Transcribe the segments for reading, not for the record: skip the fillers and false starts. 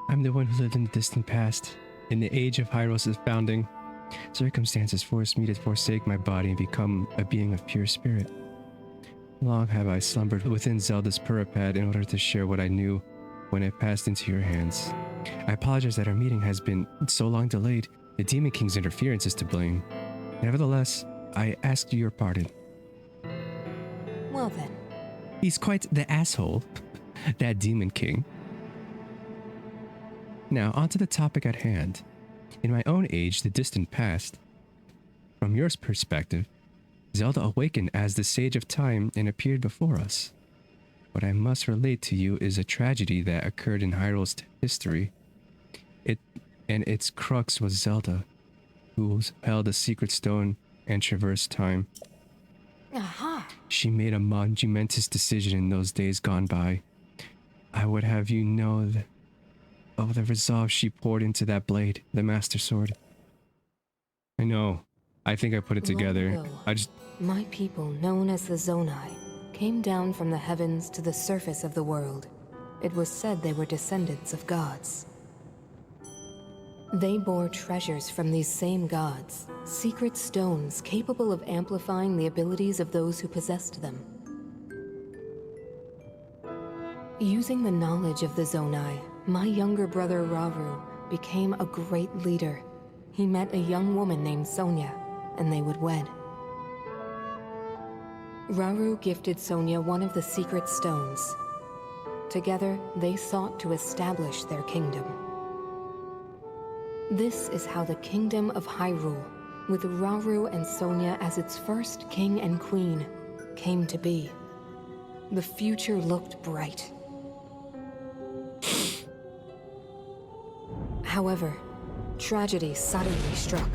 I'm the one who lived in the distant past, in the age of Hyrule's founding. Circumstances forced me to forsake my body and become a being of pure spirit. Long have I slumbered within Zelda's purah pad in order to share what I knew when it passed into your hands. I apologize that our meeting has been so long delayed. The Demon King's interference is to blame. Nevertheless, I ask your pardon. Well then. He's quite the asshole, that Demon King. Now, onto the topic at hand. In my own age, the distant past, from your perspective, Zelda awakened as the Sage of Time and appeared before us. What I must relate to you is a tragedy that occurred in Hyrule's history. Its crux was Zelda, who held a secret stone and traversed time. Aha! She made a monumentous decision in those days gone by. I would have you know of the resolve she poured into that blade, the Master Sword. I know. I think I put it together. My people, known as the Zonai, came down from the heavens to the surface of the world. It was said they were descendants of gods. They bore treasures from these same gods, secret stones capable of amplifying the abilities of those who possessed them. Using the knowledge of the Zonai, my younger brother Rauru became a great leader. He met a young woman named Sonia, and they would wed. Rauru gifted Sonia one of the secret stones. Together, they sought to establish their kingdom. This is how the Kingdom of Hyrule, with Rauru and Sonia as its first king and queen, came to be. The future looked bright. However, tragedy suddenly struck.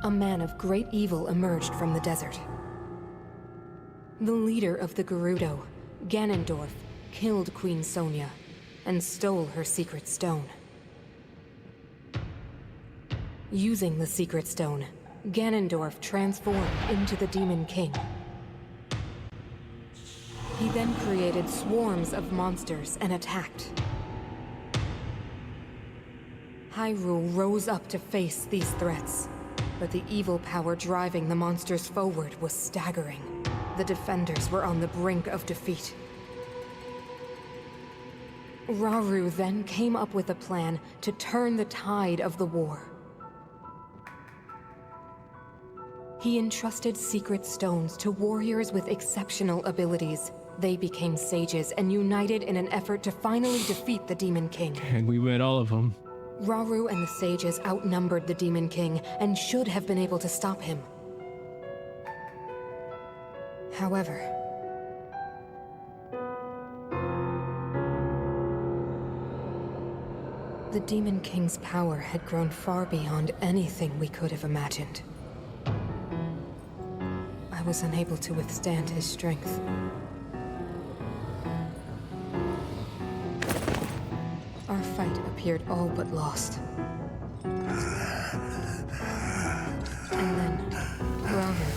A man of great evil emerged from the desert. The leader of the Gerudo, Ganondorf, killed Queen Sonia and stole her secret stone. Using the secret stone, Ganondorf transformed into the Demon King. He then created swarms of monsters and attacked. Hyrule rose up to face these threats, but the evil power driving the monsters forward was staggering. The defenders were on the brink of defeat. Rauru then came up with a plan to turn the tide of the war. He entrusted secret stones to warriors with exceptional abilities. They became sages and united in an effort to finally defeat the Demon King. And we win all of them. Rauru and the sages outnumbered the Demon King and should have been able to stop him. However, the Demon King's power had grown far beyond anything we could have imagined. I was unable to withstand his strength. Our fight appeared all but lost. And then, Rauru.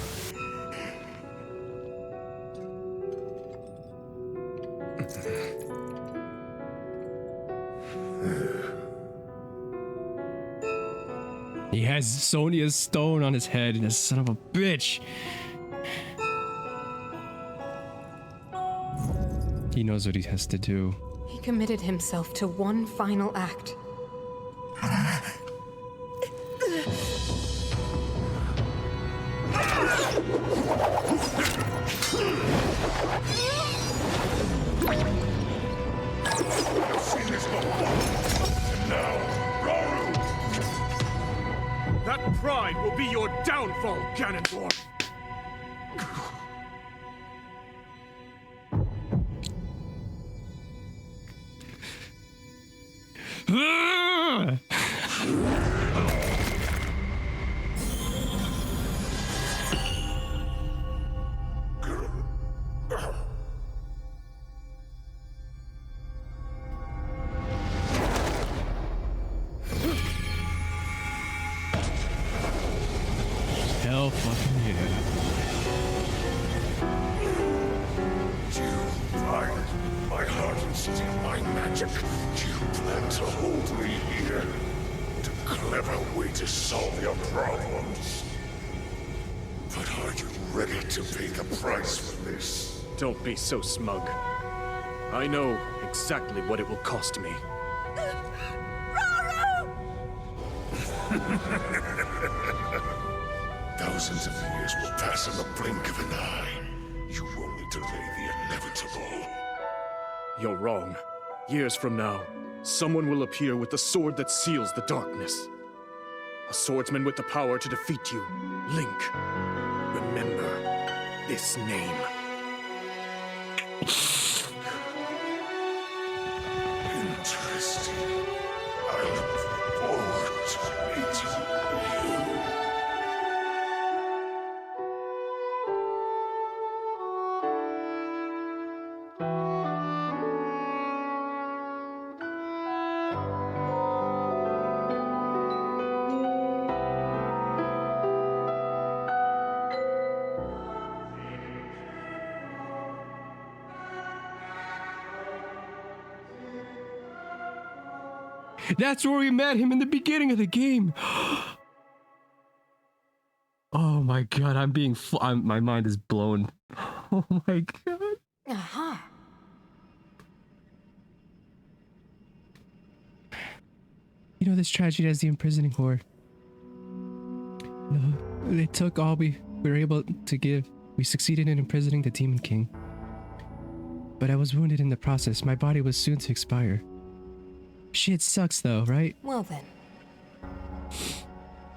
He has Sonia's stone on his head, and a son of a bitch. He knows what he has to do. He committed himself to one final act. I've seen this before. And now, Rauru! That pride will be your downfall, Ganondorf! Hell fucking yeah. You violate my heart and steal my magic. magic. Do you plan to hold me here? What a clever way to solve your problems. But are you ready to pay the price for this? Don't be so smug. I know exactly what it will cost me. Thousands of years will pass in the blink of an eye. You only delay the inevitable. You're wrong. Years from now, someone will appear with the sword that seals the darkness. A swordsman with the power to defeat you, Link. Remember this name. Interesting. I look forward to meeting you. That's where we met him in the beginning of the game. Oh my god, I'm being my mind is blown. Oh my god. Aha. You know, this tragedy as the imprisoning horde. No, they took all we were able to give. We succeeded in imprisoning the Demon King. But I was wounded in the process. My body was soon to expire. Shit sucks though, right? Well then.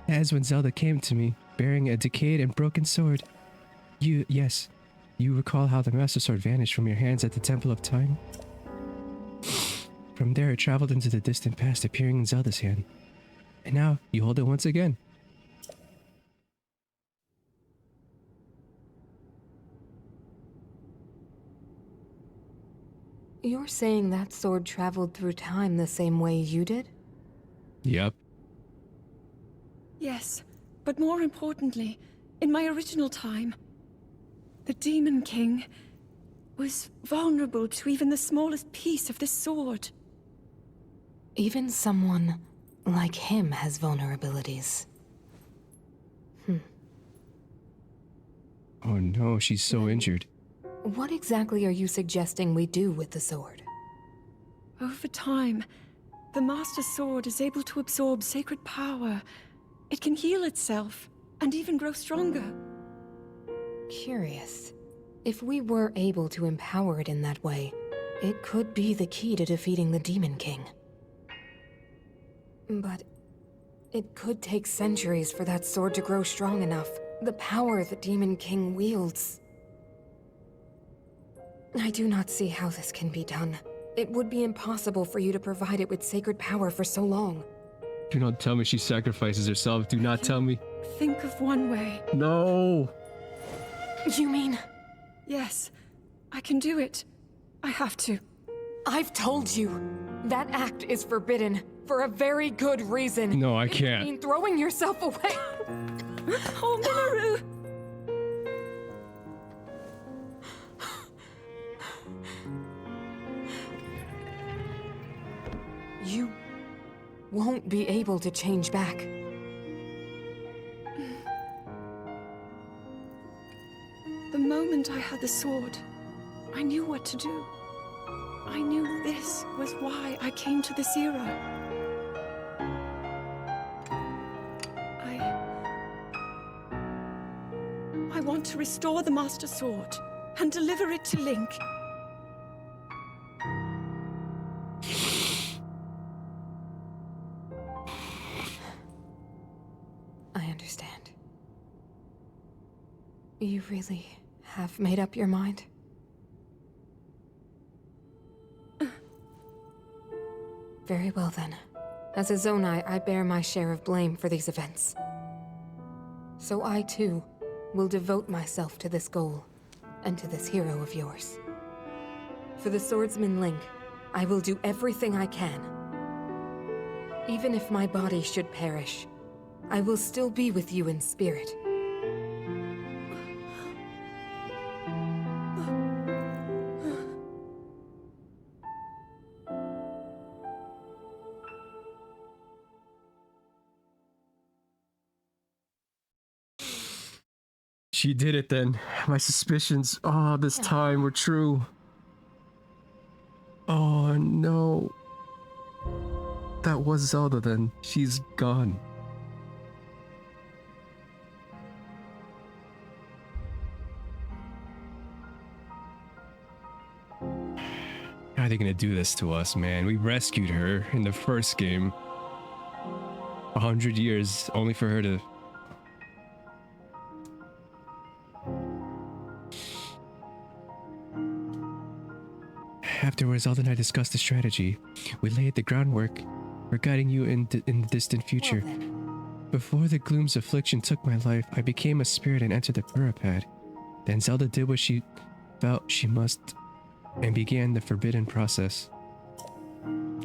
As when Zelda came to me, bearing a decayed and broken sword. You recall how the Master Sword vanished from your hands at the Temple of Time? From there it traveled into the distant past, appearing in Zelda's hand. And now, you hold it once again. You're saying that sword traveled through time the same way you did? Yep. Yes, but more importantly, in my original time, the Demon King was vulnerable to even the smallest piece of this sword. Even someone like him has vulnerabilities. Oh no, she's so injured. What exactly are you suggesting we do with the sword? Over time, the Master Sword is able to absorb sacred power. It can heal itself, and even grow stronger. Curious. If we were able to empower it in that way, it could be the key to defeating the Demon King. But it could take centuries for that sword to grow strong enough. The power the Demon King wields. I do not see how this can be done. It would be impossible for you to provide it with sacred power for so long. Do not tell me she sacrifices herself. Do not tell me. Think of one way. No! You mean... Yes, I can do it. I have to. I've told you. That act is forbidden, for a very good reason. No, I It would can't. mean throwing yourself away. Oh, Mineru! You won't be able to change back. The moment I had the sword, I knew what to do. I knew this was why I came to this era. I want to restore the Master Sword and deliver it to Link. I understand. You really have made up your mind? Very well then. As a zonai, I bear my share of blame for these events. So I too will devote myself to this goal, and to this hero of yours. For the swordsman Link, I will do everything I can. Even if my body should perish, I will still be with you in spirit. She did it then. My suspicions, this time were true. Oh no. That was Zelda then. She's gone. How are they gonna do this to us, man? We rescued her in the first game. 100 years, only for her to... Afterwards, Zelda and I discussed the strategy. We laid the groundwork for guiding you in the distant future. Well, then. Before the gloom's affliction took my life, I became a spirit and entered the purah pad. Then Zelda did what she felt she must and began the forbidden process.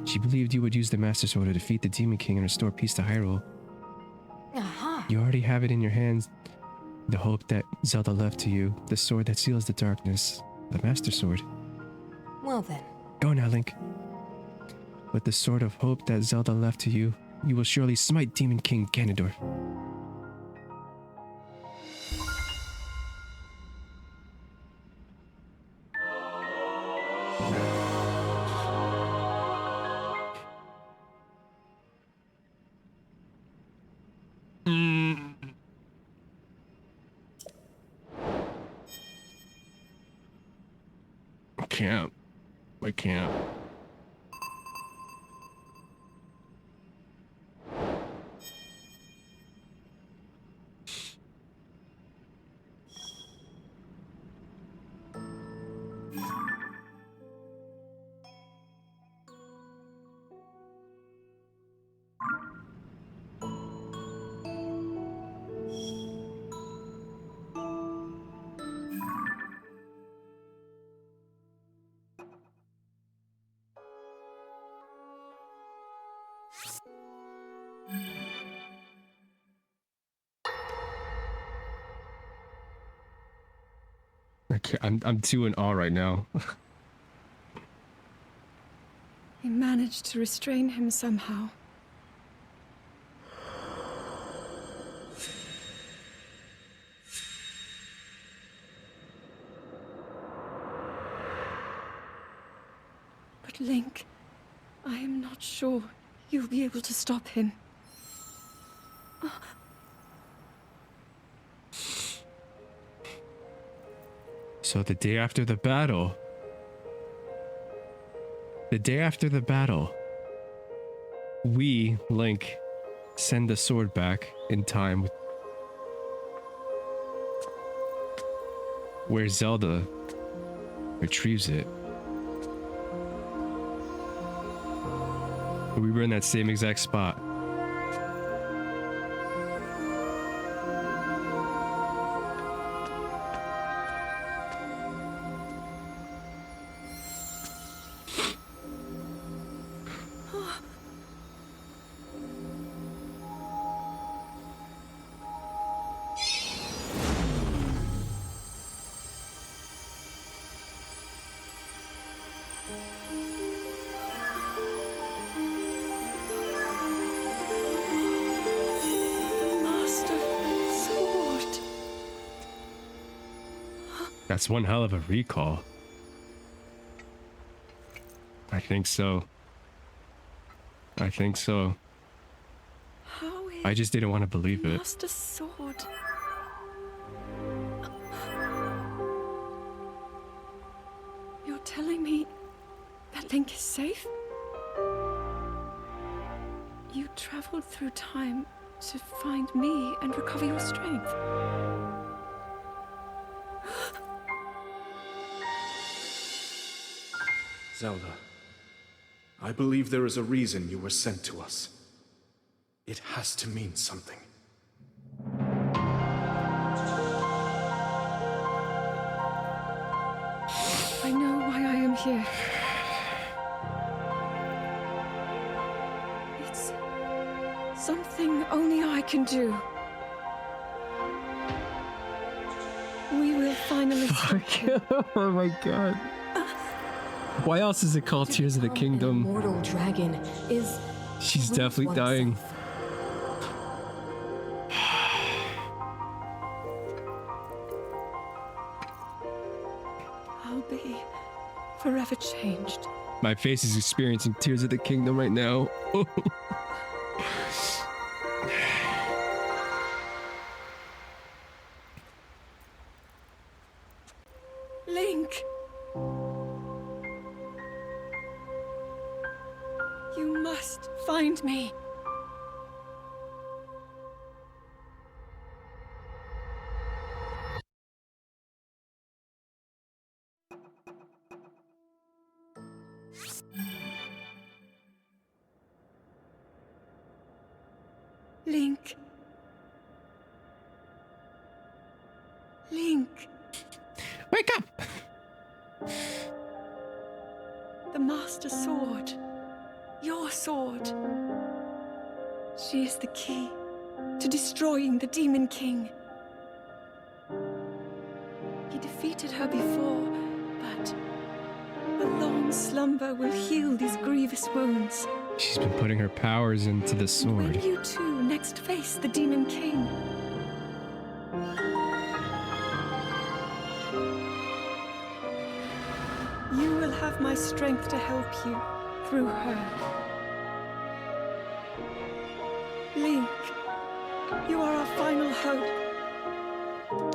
She believed you would use the Master Sword to defeat the Demon King and restore peace to Hyrule. Aha. You already have it in your hands. The hope that Zelda left to you, the sword that seals the darkness, the Master Sword. Well then. Go now, Link. With the sword of hope that Zelda left to you, you will surely smite Demon King Ganondorf. I can't. I'm too in awe right now. He managed to restrain him somehow. But Link, I am not sure you'll be able to stop him. So the day after the battle, we, Link, send the sword back in time where Zelda retrieves it. We were in that same exact spot. That's one hell of a recall. I think so. How is I just didn't want to believe it. Master Sword? You're telling me that Link is safe? You traveled through time to find me and recover your strength. Zelda, I believe there is a reason you were sent to us. It has to mean something. I know why I am here. It's something only I can do. We will finally stop him. Oh my god. Why else is it called Tears of the Become Kingdom? An immortal dragon is. She's lose definitely dying. oneself. forever changed. My face is experiencing tears of the kingdom right now. Link! You must find me. Link. Link. Wake up! The Master Sword. Your sword. She is the key to destroying the Demon King. He defeated her before, but a long slumber will heal these grievous wounds. She's been putting her powers into the sword. When you two next face the Demon King, you will have my strength to help you through her. Link, you are our final hope.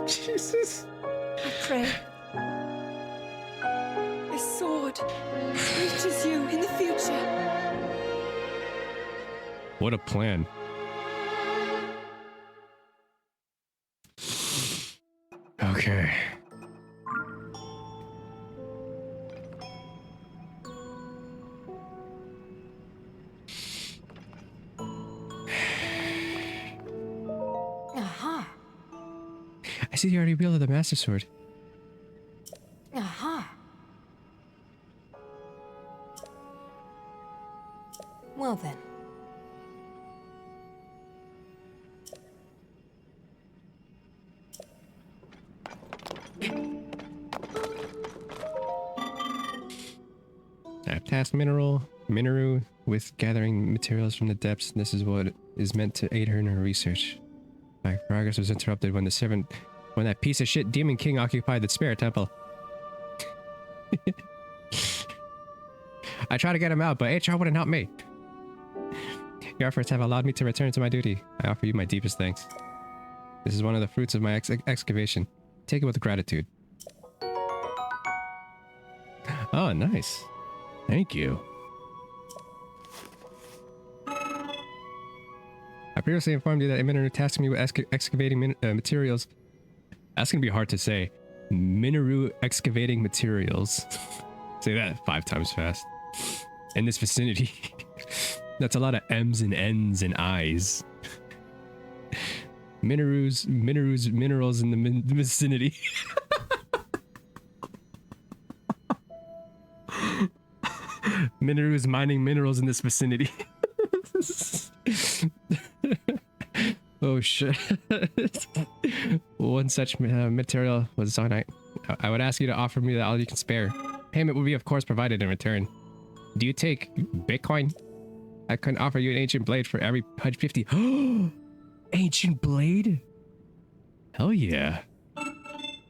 Jesus. I pray this sword reaches you in the future. What a plan. Okay. Aha. I see you already wielded the Master Sword. Aha. Well then. I've tasked Mineru with gathering materials from the depths. This is what is meant to aid her in her research. My progress was interrupted when that piece of shit Demon King occupied the Spirit Temple. I tried to get him out, but HR wouldn't help me. Your efforts have allowed me to return to my duty. I offer you my deepest thanks. This is one of the fruits of my excavation. Take it with gratitude. Oh, nice. Thank you. I previously informed you that Mineru tasked me with excavating materials. That's gonna be hard to say. Mineru excavating materials. Say that 5 times fast. In this vicinity. That's a lot of M's and N's and I's. Mineru's minerals in the vicinity. Mineru's mining minerals in this vicinity. Oh shit. One such material was zonai. I would ask you to offer me all you can spare. Payment will be of course provided in return. Do you take Bitcoin? I can offer you an ancient blade for every 150. Ancient blade? Hell yeah.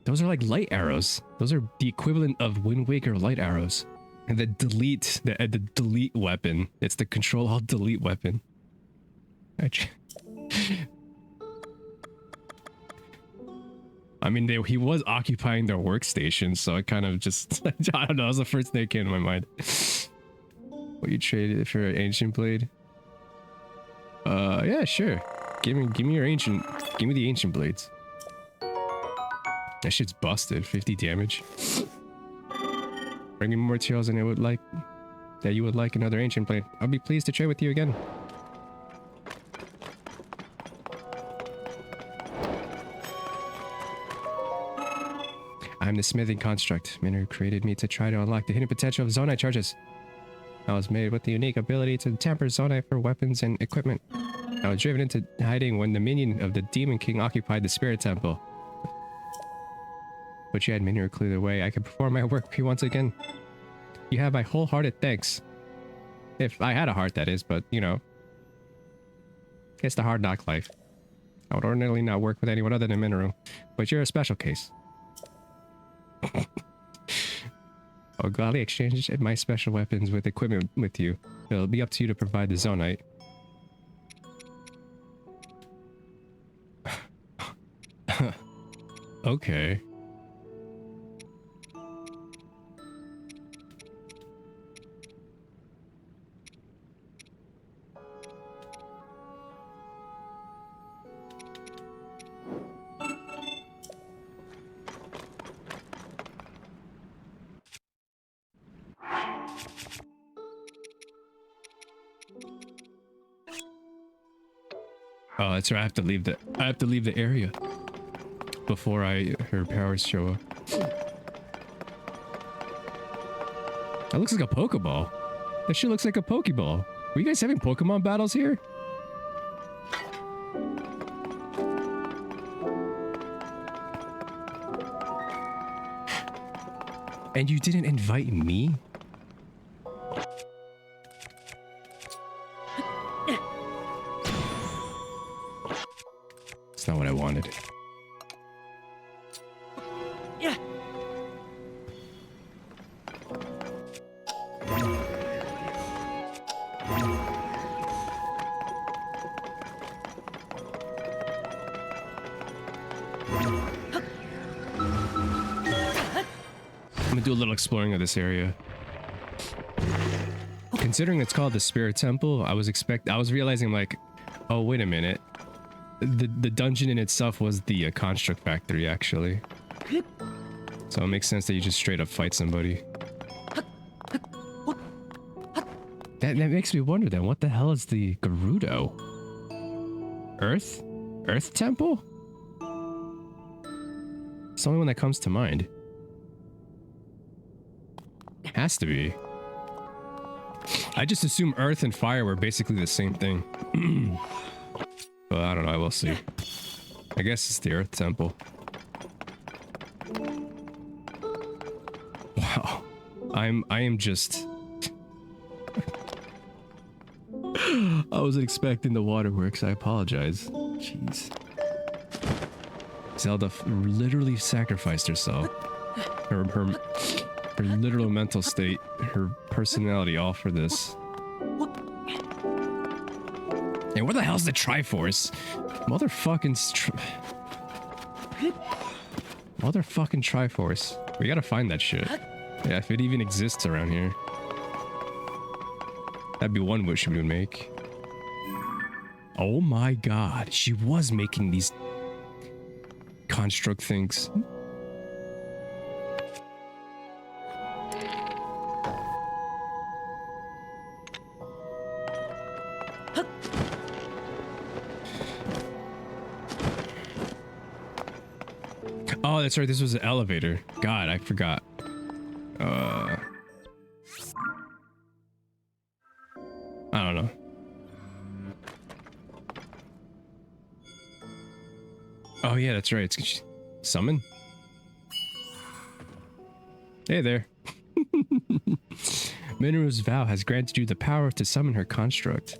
Those are like light arrows. Those are the equivalent of Wind Waker light arrows. And the delete weapon. It's the Control-Alt-Delete weapon. I mean, he was occupying their workstation, so I kind of just, I don't know, that was the first thing that came to my mind. What, you traded it for an ancient blade? Yeah, sure. Give me your ancient, give me the ancient blades. That shit's busted, 50 damage. Bring me more materials than you would like another ancient blade. I'll be pleased to trade with you again. I'm the smithing construct. Mineru created me to try to unlock the hidden potential of zonai charges. I was made with the unique ability to tamper zonai for weapons and equipment. I was driven into hiding when the minion of the Demon King occupied the Spirit Temple. But you had Mineru clear the way. I can perform my work for you once again. You have my wholehearted thanks. If I had a heart, that is, but, you know. It's the hard knock life. I would ordinarily not work with anyone other than Mineru, but you're a special case. I'll gladly exchange my special weapons with equipment with you. It'll be up to you to provide the zonai. Okay. Oh, that's right. I have to leave the area before her powers show up. That looks like a Pokeball. That shit looks like a Pokeball. Were you guys having Pokemon battles here? And you didn't invite me? It's not what I wanted. Yeah. I'm gonna do a little exploring of this area. Considering it's called the Spirit Temple, I was realizing, like, oh, wait a minute. The dungeon in itself was the construct factory, actually. So it makes sense that you just straight up fight somebody. That makes me wonder then, what the hell is the Gerudo? Earth? Earth Temple? It's the only one that comes to mind. Has to be. I just assume Earth and Fire were basically the same thing. But I don't know, I will see. I guess it's the Earth Temple. Wow. I am just... I wasn't expecting the waterworks, I apologize. Jeez. Zelda literally sacrificed herself. Her literal mental state, her personality, all for this. Hey, where the hell's the Triforce? Motherfucking Triforce. We gotta find that shit. Yeah, if it even exists around here. That'd be one wish we would make. Oh my god, she was making these construct things. Oh, that's right. This was an elevator. God, I forgot. I don't know. Oh yeah, that's right. It's summon. Hey there. Mineru's vow has granted you the power to summon her construct.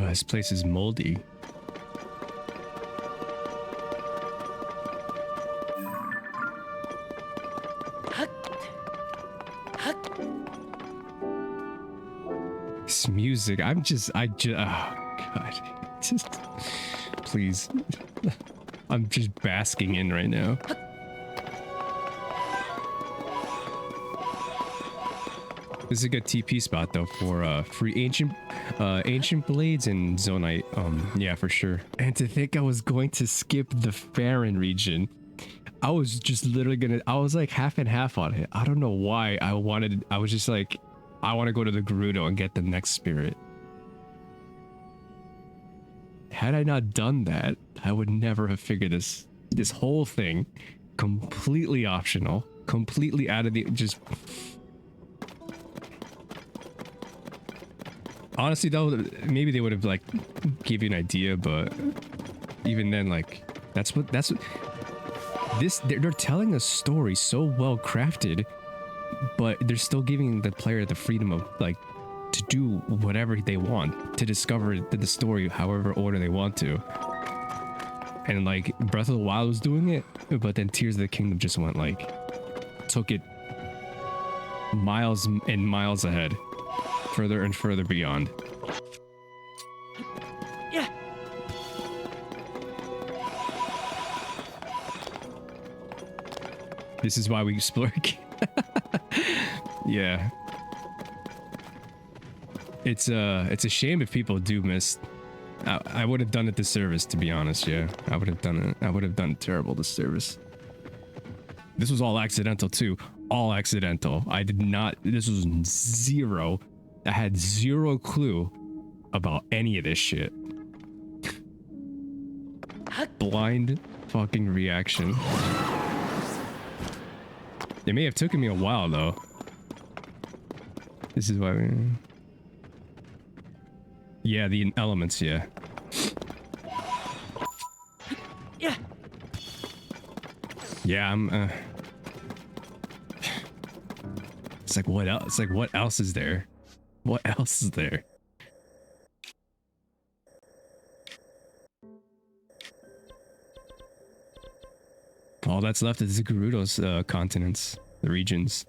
This place is moldy. This music, oh god, just please. I'm just basking in right now. This is a good TP spot though for free ancient blades and zonai. Yeah, for sure. And to think I was going to skip the Farron region. I was just literally I was like half and half on it. I don't know why I was just like, I want to go to the Gerudo and get the next spirit. Had I not done that, I would never have figured this whole thing completely optional, completely out of the, just honestly though, maybe they would have like give you an idea, but even then, like that's what this they're telling a story so well crafted, but they're still giving the player the freedom of like to do whatever they want, to discover the story however order they want to. And like Breath of the Wild was doing it, but then Tears of the Kingdom just went like took it miles and miles ahead, further and further beyond. Yeah. This is why we splurk. Yeah. It's a shame if people do miss. I would have done it disservice, to be honest. Yeah, I would have done it. I would have done terrible disservice. This was all accidental too. All accidental. I did not. This was zero. I had zero clue about any of this shit. Blind fucking reaction. It may have taken me a while though. This is why we... Yeah, the elements, yeah. Yeah. Yeah, I'm It's like what else? It's like what else is there? What else is there? All that's left is the Gerudo's continents, the regions.